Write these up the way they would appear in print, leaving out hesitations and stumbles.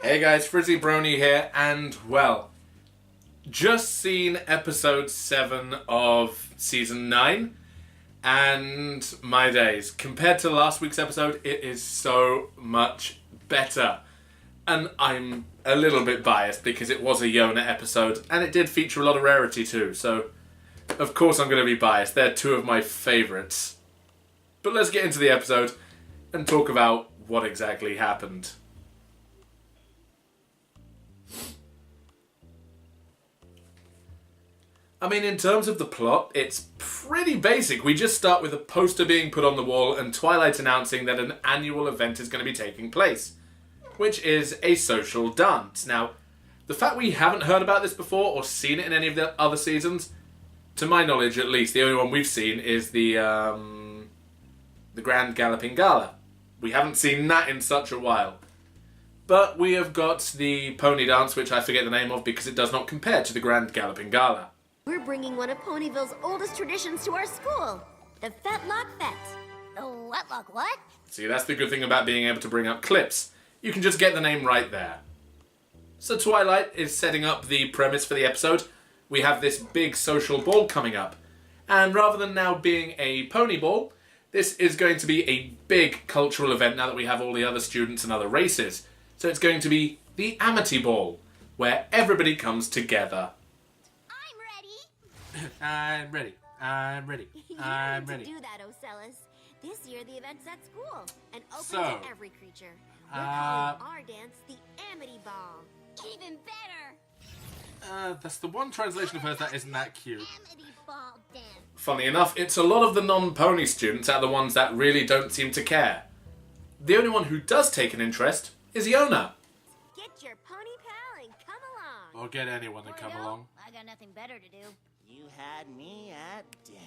Hey guys, Frizzy Brony here, and well, just seen episode 7 of season 9, and my days, compared to last week's episode, it is so much better. And I'm a little bit biased because it was a Yona episode, and it did feature a lot of Rarity too, so of course I'm going to be biased. They're two of my favourites. But let's get into the episode and talk about what exactly happened. I mean, in terms of the plot, it's pretty basic. We just start with a poster being put on the wall and Twilight announcing that an annual event is going to be taking place, which is a social dance. Now, the fact we haven't heard about this before or seen it in any of the other seasons, to my knowledge at least, the only one we've seen is the Grand Galloping Gala. We haven't seen that in such a while. But we have got the pony dance, which I forget the name of because it does not compare to the Grand Galloping Gala. We're bringing one of Ponyville's oldest traditions to our school, the Fetlock Fete. The Wetlock what? See, that's the good thing about being able to bring up clips. You can just get the name right there. So Twilight is setting up the premise for the episode. We have this big social ball coming up. And rather than now being a pony ball, this is going to be a big cultural event now that we have all the other students and other races. So it's going to be the Amity Ball, where everybody comes together. I'm ready. I'm ready. I'm ready. To do that, Ocellus. This year the event's at school and open So, to every creature. We're calling our dance the Amity Ball. Even better! That's the one translation of hers that isn't that cute. Amity Ball dance. Funny enough, it's a lot of the non-pony students are the ones that really don't seem to care. The only one who does take an interest is Yona. Get your pony pal and come along. Or get anyone to come along. I got nothing better to do. You had me at dinner.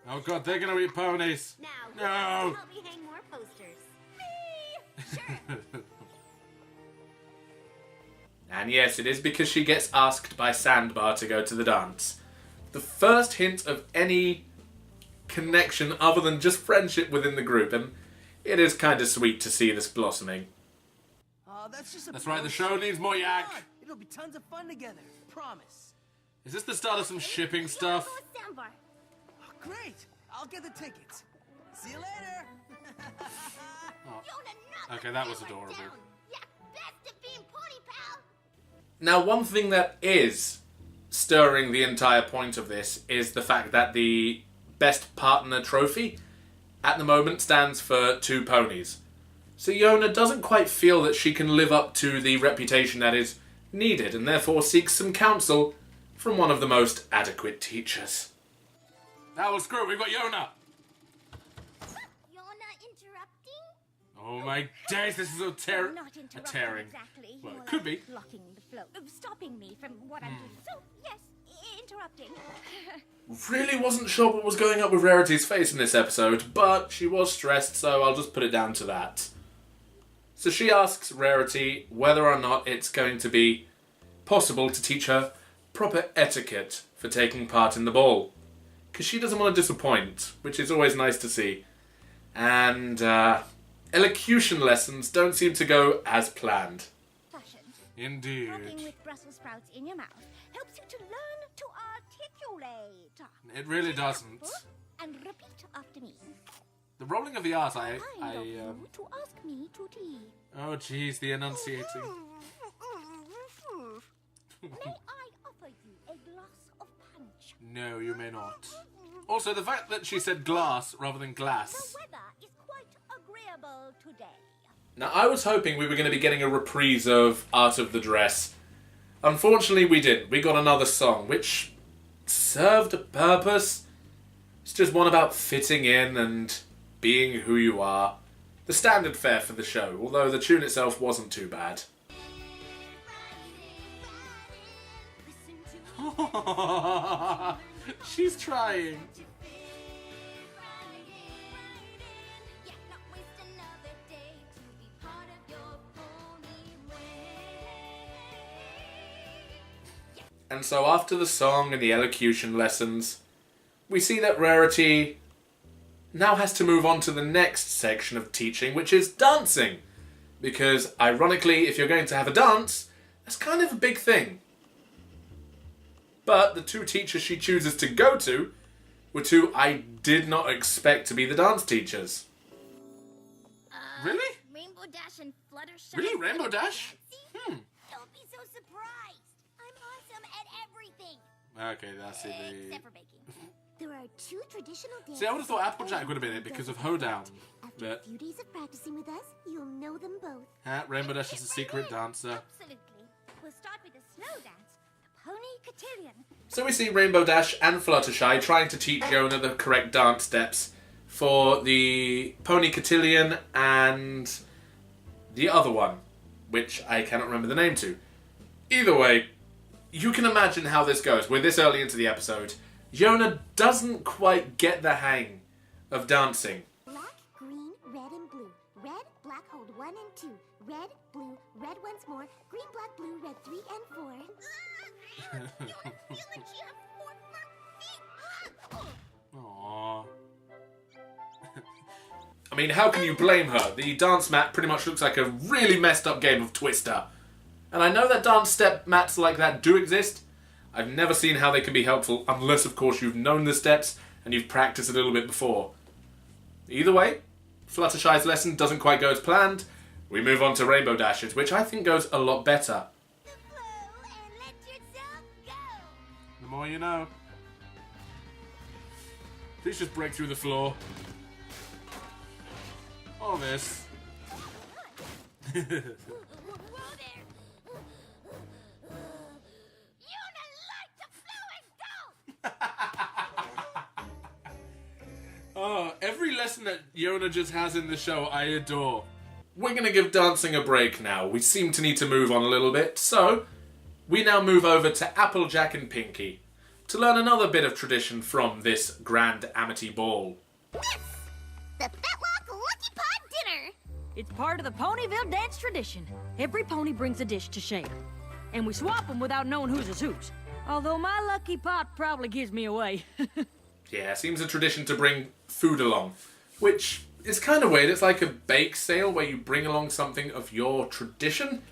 Oh god, they're gonna eat ponies. Now, who No. wants to help me hang more posters? Sure. And yes, it is because she gets asked by Sandbar to go to the dance. The first hint of any connection other than just friendship within the group, and it is kind of sweet to see this blossoming. That's right, the show needs more yak. It'll be tons of fun together. Promise. Is this the start of some shipping stuff? Sambar. Oh, great. I'll get the tickets. See you later. Oh. Okay, that was adorable. Yeah, best of being pony pal. Now, one thing that is stirring the entire point of this is the fact that the best partner trophy at the moment stands for 2 ponies. So Yona doesn't quite feel that she can live up to the reputation that is needed and therefore seeks some counsel from one of the most adequate teachers. That was screw, we've got Yona! You're not interrupting? Oh my days, this is a tearing. Not interrupting tearing. exactly. Well, More it could like be. blocking the flow, stopping me from what I'm doing. So yes, interrupting. Really wasn't sure what was going up with Rarity's face in this episode, but she was stressed, so I'll just put it down to that. So she asks Rarity whether or not it's going to be possible to teach her proper etiquette for taking part in the ball. Because she doesn't want to disappoint, which is always nice to see. And elocution lessons don't seem to go as planned. Fashion. Indeed. Talking with Brussels sprouts in your mouth helps you to learn to articulate. It really doesn't. And repeat after me. The rolling of the R's, Kind of you to ask me to tea. Oh jeez, the enunciating. May I offer you a glass of punch? No, you may not. Also, the fact that she said glass rather than The glass. weather is quite agreeable today. Now, I was hoping we were going to be getting a reprise of Art of the Dress. Unfortunately, we didn't. We got another song, which served a purpose. It's just one about fitting in and being who you are. The standard fare for the show, although the tune itself wasn't too bad. She's trying. And so after the song and the elocution lessons, we see that Rarity now has to move on to the next section of teaching, which is dancing. Because, ironically, if you're going to have a dance, that's kind of a big thing. But the two teachers she chooses to go to were two I did not expect to be the dance teachers. Really? Rainbow Dash and Fluttershy. Really? Rainbow Dash? Don't be so surprised. I'm awesome at everything. Okay, that's it. Except for baking. There are two traditional dances. See, I would have thought Applejack would have been it because of Hoedown. After a few days of practicing with us, you'll know them both. Rainbow Dash is a secret dancer. Absolutely. We'll start with the slow dance, the Pony Cotillion. So we see Rainbow Dash and Fluttershy trying to teach Yona the correct dance steps for the Pony Cotillion and the other one, which I cannot remember the name to. Either way, you can imagine how this goes. We're this early into the episode. Yona doesn't quite get the hang of dancing. Black, green, red, and blue. Red, black, hold 1 and 2. Red, blue, red once more. Green, black, blue, red 3 and 4. You feel like she has 4 front feet. Aww. I mean, how can you blame her? The dance mat pretty much looks like a really messed up game of Twister. And I know that dance step mats like that do exist. I've never seen how they can be helpful, unless of course you've known the steps and you've practiced a little bit before. Either way, Fluttershy's lesson doesn't quite go as planned. We move on to Rainbow Dash's, which I think goes a lot better. Flow and let yourself go. The more you know. Please just break through the floor. All this. Whoa there. Yona like to flow and go. Oh, every lesson that Yona just has in the show, I adore. We're going to give dancing a break now. We seem to need to move on a little bit. So, we now move over to Applejack and Pinky to learn another bit of tradition from this grand Amity ball. This, the Fetlock Lucky Pot Dinner. It's part of the Ponyville dance tradition. Every pony brings a dish to share. And we swap them without knowing whose is whose. Although my lucky pot probably gives me away. Yeah, seems a tradition to bring food along, which is kind of weird. It's like a bake sale where you bring along something of your tradition,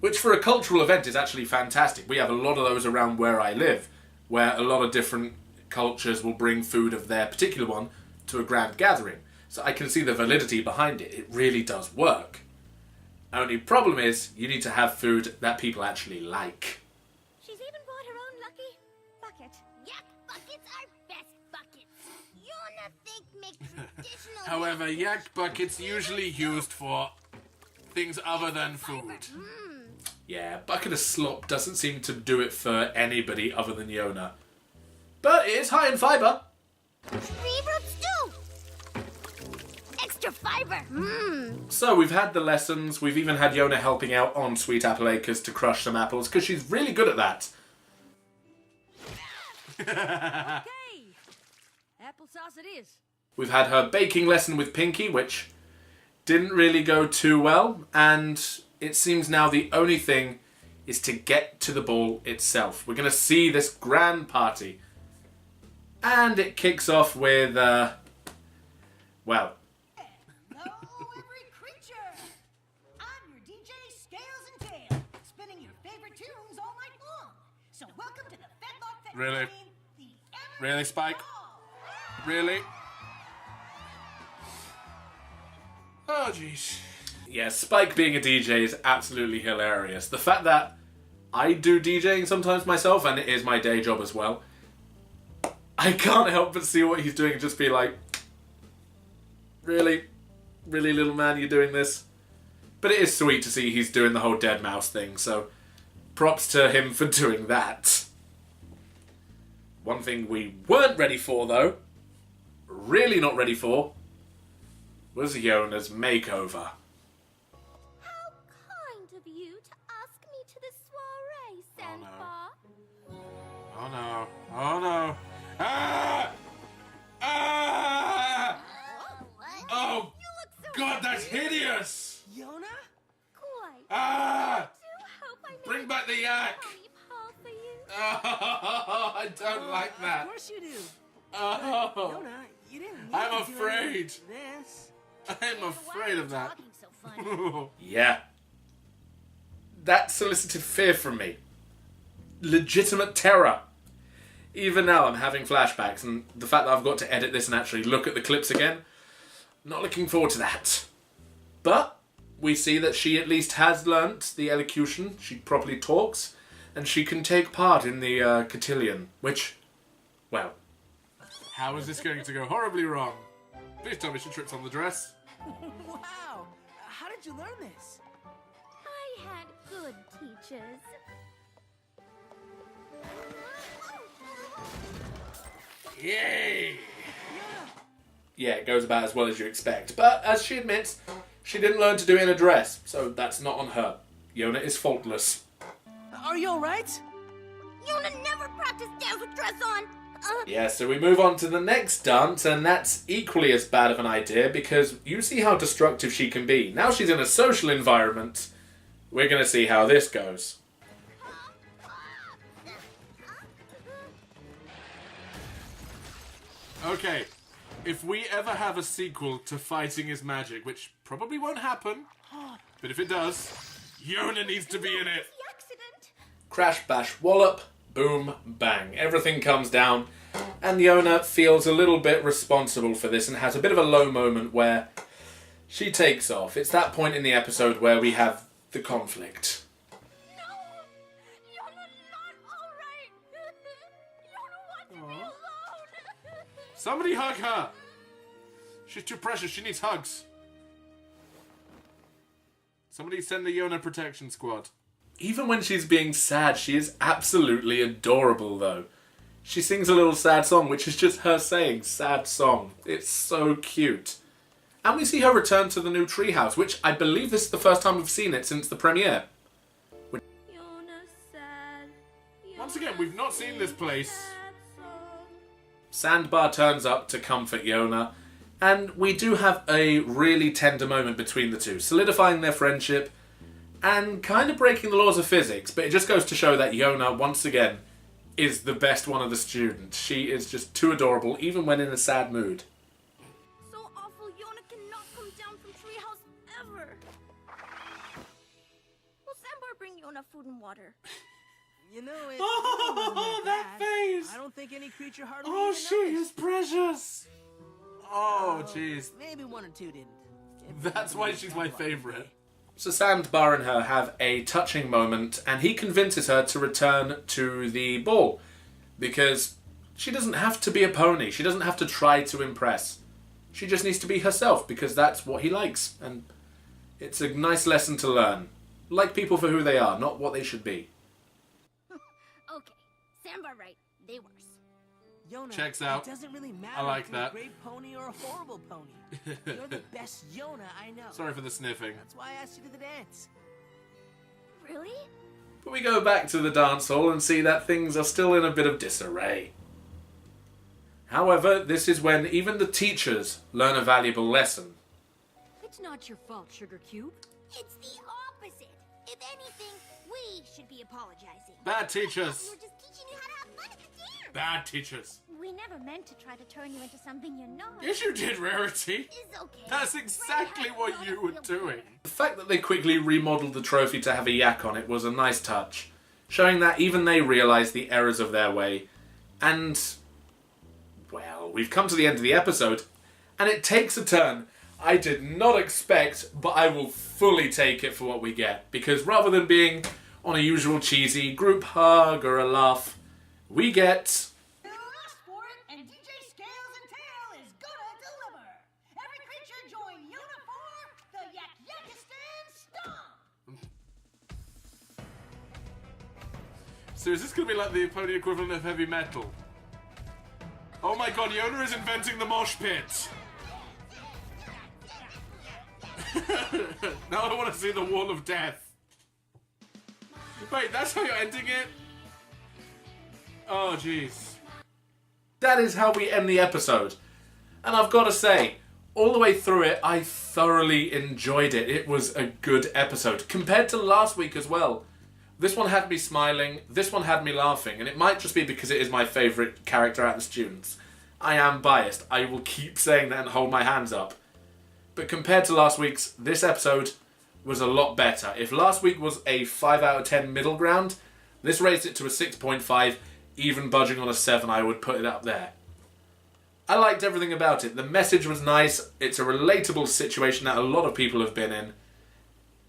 which for a cultural event is actually fantastic. We have a lot of those around where I live, where a lot of different cultures will bring food of their particular one to a grand gathering. So I can see the validity behind it. It really does work. Only problem is, you need to have food that people actually like. She's even brought her own lucky bucket. Yak buckets are best buckets. Yona think make traditional. However, yak buckets usually used for things other than food. Yeah, bucket of slop doesn't seem to do it for anybody other than Yona. But it is high in fibre. Favorite stew. Extra fiber. So we've had the lessons, we've even had Yona helping out on Sweet Apple Acres to crush some apples, because she's really good at that. Okay. Applesauce it is. We've had her baking lesson with Pinky, which didn't really go too well, and it seems now the only thing is to get to the ball itself. We're going to see this grand party. And it kicks off with, well... Hello, every creature! I'm your DJ Scales and Tail, spinning your favorite tunes all night long. So welcome to the Fetlock Fest. Really? The Really, Spike? Really? Oh, jeez. Yeah, Spike being a DJ is absolutely hilarious. The fact that I do DJing sometimes myself, and it is my day job as well, I can't help but see what he's doing and just be like, really? Really, little man, you're doing this? But it is sweet to see he's doing the whole dead mouse thing, so props to him for doing that. One thing we weren't ready for, though, really not ready for, was Yona's makeover. How kind of you to ask me to the soiree, Sandbar. Oh no. Oh no. Ah! Ah! What? Oh, You look so God, that's hideous! Yona? quite. Ah! I do hope I made Bring back the yak! pony paw for you. Oh, I don't like Of that. course you do. Oh, Yona, you didn't need I'm to do afraid. this. I'm afraid of that. Talking so fun. Yeah. That solicited fear from me. Legitimate terror. Even now I'm having flashbacks, and the fact that I've got to edit this and actually look at the clips again, not looking forward to that. But we see that she at least has learnt the elocution, she properly talks, and she can take part in the cotillion, which, well... How is this going to go horribly wrong? Please tell me she trips on the dress. Wow! How did you learn this? I had good teachers. Yay! Yeah, it goes about as well as you expect. But, as she admits, she didn't learn to do it in a dress, so that's not on her. Yona is faultless. Are you alright? Yona never practiced dance with dress on. Yeah, so we move on to the next dance, and that's equally as bad of an idea, because you see how destructive she can be. Now she's in a social environment. We're going to see how this goes. Okay, if we ever have a sequel to Fighting is Magic, which probably won't happen, but if it does, Yona needs to be in it. The accident. Crash, bash, wallop, boom, bang. Everything comes down, and Yona feels a little bit responsible for this and has a bit of a low moment where she takes off. It's that point in the episode where we have the conflict. Somebody hug her! She's too precious, she needs hugs. Somebody send the Yona protection squad. Even when she's being sad, she is absolutely adorable though. She sings a little sad song, which is just her saying, sad song. It's so cute. And we see her return to the new treehouse, which I believe this is the first time we've seen it since the premiere. Yona's sad. Once again, we've not seen this place. Sad song. Sandbar turns up to comfort Yona, and we do have a really tender moment between the two, solidifying their friendship and kind of breaking the laws of physics, but it just goes to show that Yona, once again, is the best one of the students. She is just too adorable, even when in a sad mood. So awful, Yona cannot come down from treehouse ever. Will Sambar bring Yona food and water? You know, it Oh, wasn't that bad. face! I don't think any creature hardly Oh, even she noticed. is precious! Oh, jeez. Maybe one or two didn't. That's why she's my favourite. So Sandbar and her have a touching moment, and he convinces her to return to the ball. Because she doesn't have to be a pony. She doesn't have to try to impress. She just needs to be herself, because that's what he likes. And it's a nice lesson to learn. Like people for who they are, not what they should be. Okay, Sambar right. They worse. Yona, Checks out. It doesn't really matter I like if you're that. a great pony or a horrible pony. You're the best Yona I know. Sorry for the sniffing. That's why I asked you to the dance. Really? But we go back to the dance hall and see that things are still in a bit of disarray. However, this is when even the teachers learn a valuable lesson. It's not your fault, Sugar Cube. It's the opposite. If anything, we should be apologizing. Bad teachers. We were just teaching you how to have fun at the dance. Bad teachers. We never meant to try to turn you into something you're not. Yes, you did, Rarity. It's okay. That's exactly Right, what not you a were real doing. plan. The fact that they quickly remodeled the trophy to have a yak on it was a nice touch, showing that even they realise the errors of their way. And, well, we've come to the end of the episode, and it takes a turn I did not expect, but I will fully take it for what we get, because rather than being on a usual cheesy group hug or a laugh, we get... You asked for it, and DJ Scales and Tail is gonna deliver. Every creature join Yona for the Yak Yakistan Stomp. So is this going to be like the pony equivalent of heavy metal? Oh my god, Yona is inventing the mosh pit! Now I want to see the wall of death. Wait, that's how you're ending it? Oh, jeez. That is how we end the episode. And I've got to say, all the way through it, I thoroughly enjoyed it. It was a good episode. Compared to last week as well. This one had me smiling, this one had me laughing, and it might just be because it is my favourite character out of the students. I am biased. I will keep saying that and hold my hands up. but compared to last week's, this episode was a lot better. If last week was a 5 out of 10 middle ground, this raised it to a 6.5, even budging on a 7, I would put it up there. I liked everything about it. The message was nice. It's a relatable situation that a lot of people have been in.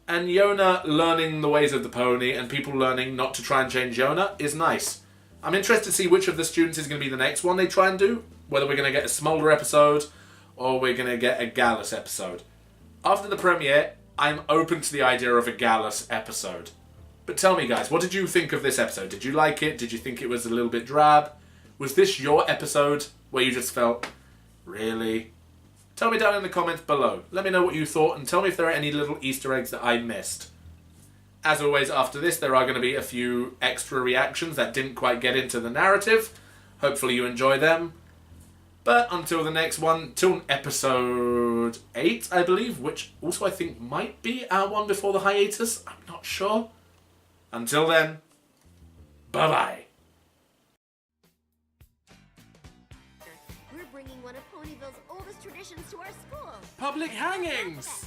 And Yona learning the ways of the pony and people learning not to try and change Yona is nice. I'm interested to see which of the students is going to be the next one they try and do. Whether we're going to get a Smolder episode or we're going to get a Gallus episode. After the premiere, I'm open to the idea of a Gallus episode. But tell me guys, what did you think of this episode? Did you like it? Did you think it was a little bit drab? Was this your episode where you just felt, really? Tell me down in the comments below. Let me know what you thought and tell me if there are any little Easter eggs that I missed. As always, after this, there are going to be a few extra reactions that didn't quite get into the narrative. Hopefully you enjoy them. But until the next one, till episode 8, I believe, which also I think might be our one before the hiatus. I'm not sure. Until then, bye-bye. We're bringing one of Ponyville's oldest traditions to our school. Public hangings!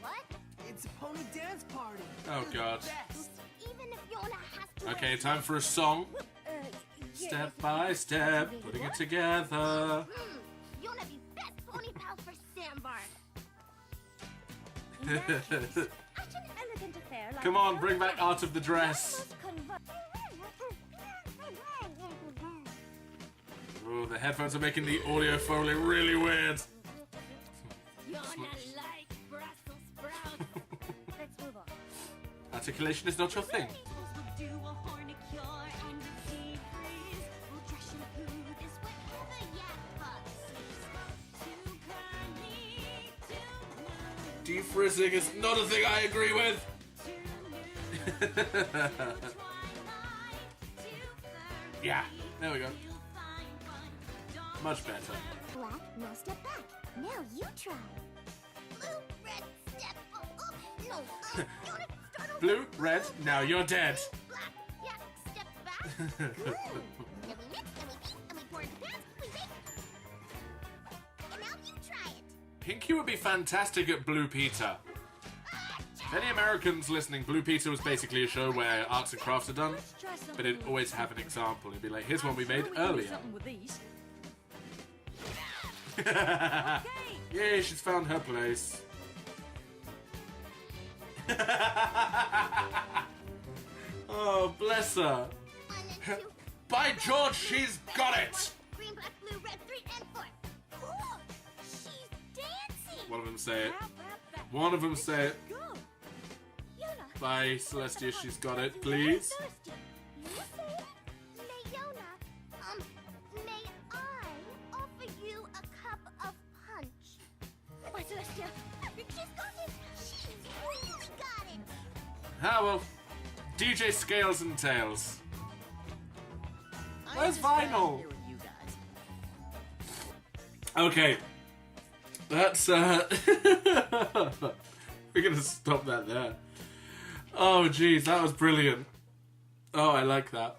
What? It's a pony dance party. Oh god. Even if Yona has to... Okay, time for a song. Step by step, putting it together. Yona be best pony pal for Sandbar. Such an elegant affair like Come on, bring back Art of the Dress. Oh, the headphones are making the audio foley really weird. Yona like Brussels sprouts. Let's move on. Articulation is not your thing. Defrizzing is not a thing I agree with. Yeah, there we go. Much better. Black, now step back. Now you try. Blue, red, step. Oh, no. Yona, start over. Blue, red, now you're dead. Black, yeah, step back. Then we mix, and we beat, and we pour into pans, we bake. And now you try it. Pinky would be fantastic at Blue Peter. If any Americans listening, Blue Peter was basically a show where arts and crafts are done, but it'd always have an example. It'd be like, here's one we made earlier. Something with these. Yay, she's found her place. Oh, bless her. 1 and 2. By George, she's got it! Green, black, blue, red, 3 and 4. Cool. She's dancing. One of them say it. One of them say it. Go. Yona. By Celestia, she's got it, please. Thirsty. You say it? May Yona, may I offer you a cup of punch? Why, Celestia? She's got it. She's really got it. Ah, well. DJ Scales and Tails. Where's I'm just glad I'm Vinyl? here with you guys. Okay. That's, we're gonna stop that there. Oh, geez, that was brilliant. Oh, I like that.